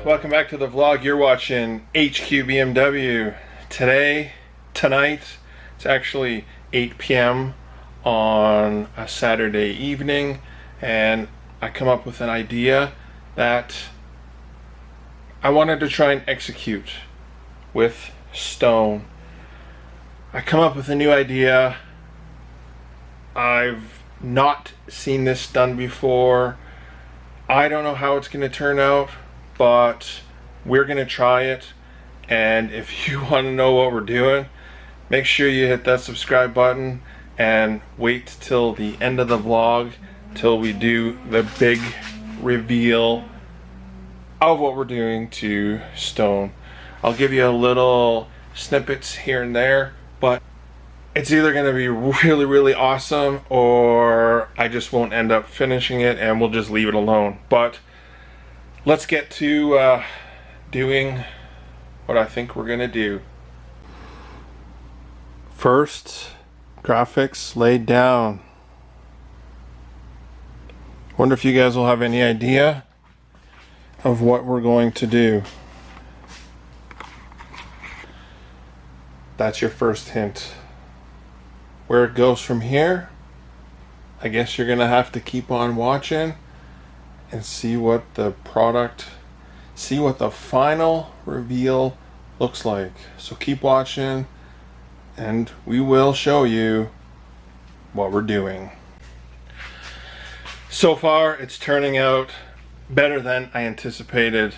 welcome back to the vlog. You're watching HQ BMW. Tonight, it's actually 8 p.m. on a Saturday evening, and I come up with an idea that I wanted to try and execute with stone. I come up with a new idea. I've not seen this done before. I don't know how it's going to turn out, but we're going to try it. And if you want to know what we're doing, make sure you hit that subscribe button and wait till the end of the vlog till we do the big reveal of what we're doing to stone. I'll give you a little snippets here and there, but it's either going to be really awesome or I just won't end up finishing it and we'll just leave it alone. But let's get to doing what I think we're going to do. First, graphics laid down. Wonder if you guys will have any idea of what we're going to do. That's your first hint. Where it goes from here, I guess you're gonna have to keep on watching and see what the final reveal looks like. So keep watching and we will show you what we're doing. So far it's turning out better than I anticipated.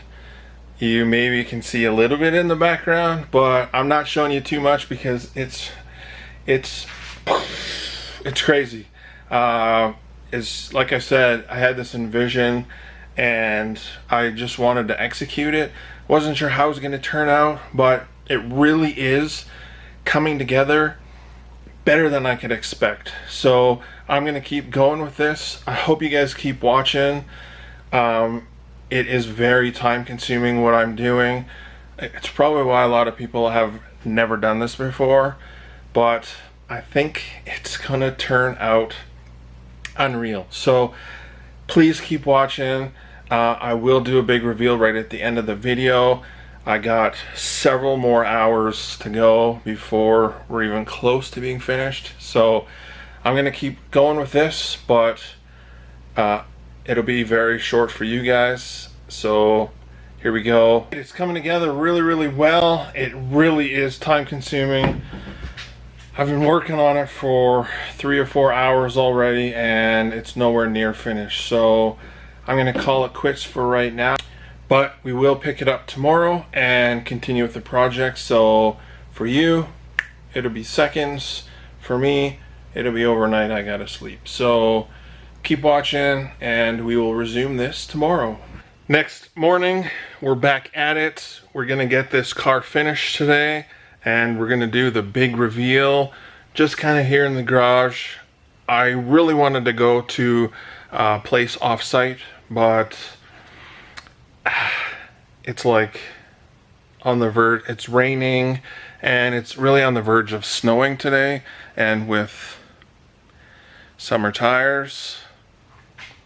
You maybe can see a little bit in the background, but I'm not showing you too much because it's crazy. It's like I said, I had this envision and I just wanted to execute it. Wasn't sure how it was going to turn out, but it really is coming together better than I could expect. So I'm going to keep going with this. I hope you guys keep watching. It is very time consuming what I'm doing. It's probably why a lot of people have never done this before, but I think it's gonna turn out unreal. So please keep watching. I will do a big reveal right at the end of the video. I got several more hours to go before we're even close to being finished. So I'm gonna keep going with this, but it'll be very short for you guys. So here we go. It's coming together really well. It really is time consuming. I've been working on it for 3 or 4 hours already and it's nowhere near finished. So I'm gonna call it quits for right now, but we will pick it up tomorrow and continue with the project. So for you, it'll be seconds. For me, it'll be overnight. I gotta sleep. So keep watching and we will resume this tomorrow. Next morning, we're back at it. We're gonna get this car finished today and we're gonna do the big reveal just kind of here in the garage. I really wanted to go to a place off-site, but it's like on the verge. It's raining and it's really on the verge of snowing today, and with summer tires,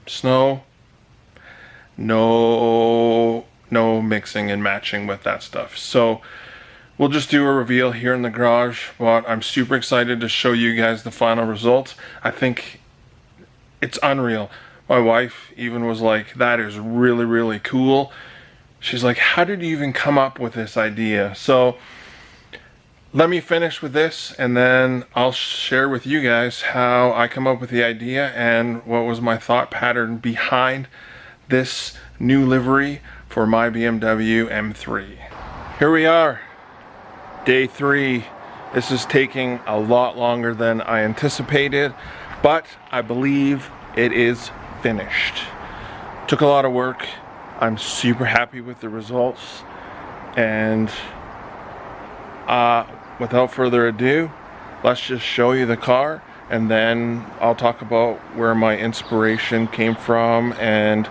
snow, no mixing and matching with that stuff. So we'll just do a reveal here in the garage, but I'm super excited to show you guys the final results. I think it's unreal. My wife even was like, that is really cool. She's like, how did you even come up with this idea? So let me finish with this and then I'll share with you guys how I come up with the idea and what was my thought pattern behind this new livery for my BMW M3. Here we are, day 3. This is taking a lot longer than I anticipated, but I believe it is finished. Took a lot of work. I'm super happy with the results, and without further ado, let's just show you the car and then I'll talk about where my inspiration came from and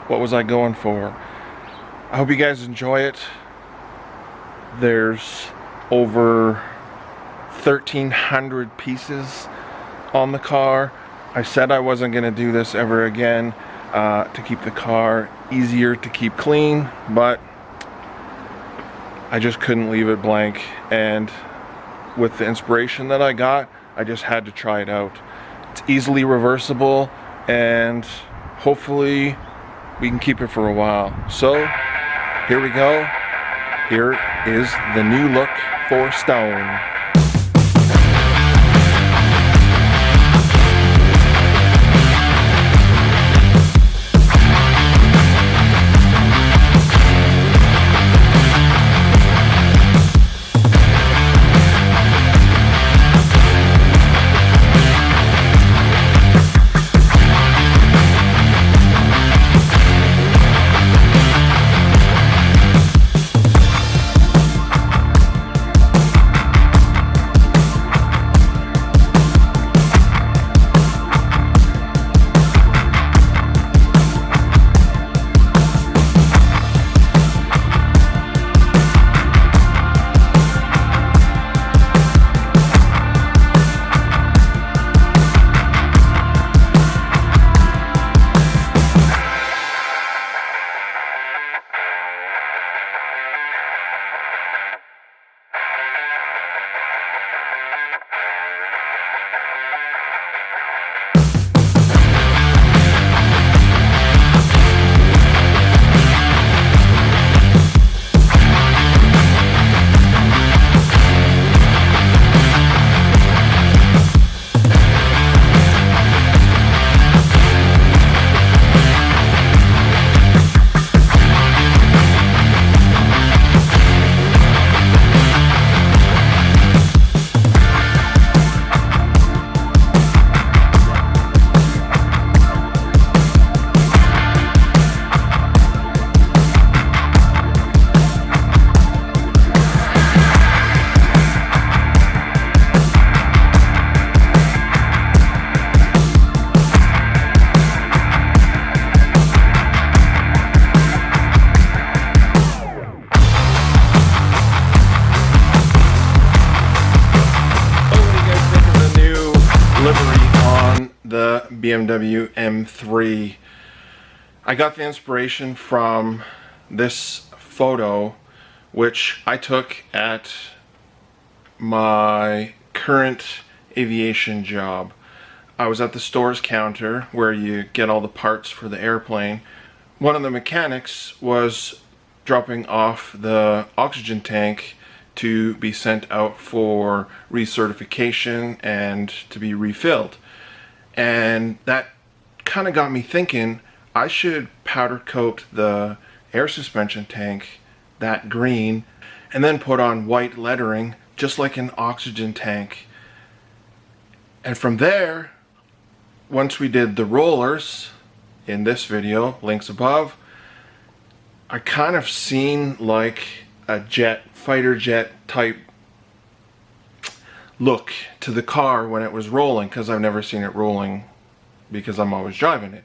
what was I going for. I hope you guys enjoy it. There's over 1,300 pieces on the car. I said I wasn't going to do this ever again, to keep the car easier to keep clean, but I just couldn't leave it blank, and with the inspiration that I got, I just had to try it out. It's easily reversible, and hopefully we can keep it for a while. So here we go. Here is the new look for Stone. The BMW M3. I got the inspiration from this photo, which I took at my current aviation job. I was at the store's counter where you get all the parts for the airplane. One of the mechanics was dropping off the oxygen tank to be sent out for recertification and to be refilled. And that kind of got me thinking, I should powder coat the air suspension tank that green and then put on white lettering just like an oxygen tank. And from there, once we did the rollers in this video, links above, I kind of seen like a fighter jet type look to the car when it was rolling, because I've never seen it rolling because I'm always driving it.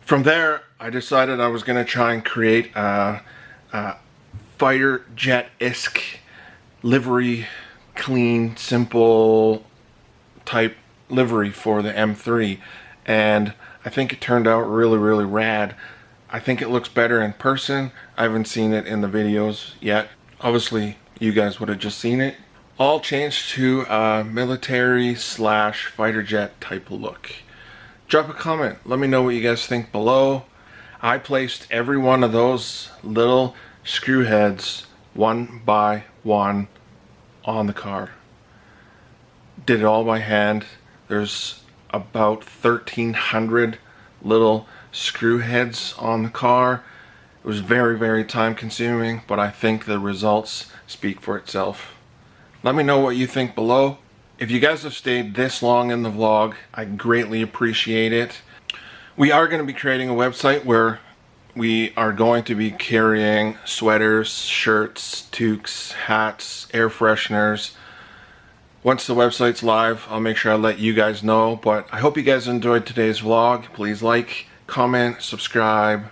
From there, I decided I was going to try and create a fighter jet-esque livery, clean, simple type livery for the M3, and I think it turned out really, really rad. I think it looks better in person. I haven't seen it in the videos yet. Obviously, you guys would have just seen it. All changed to a military / fighter jet type of look. Drop a comment. Let me know what you guys think below. I placed every one of those little screw heads one by one on the car. Did it all by hand. There's about 1,300 little screw heads on the car. It was very, very time consuming, but I think the results speak for itself. Let me know what you think below. If you guys have stayed this long in the vlog, I greatly appreciate it. We are going to be creating a website where we are going to be carrying sweaters, shirts, toques, hats, air fresheners. Once the website's live, I'll make sure I let you guys know. But I hope you guys enjoyed today's vlog. Please like, comment, subscribe.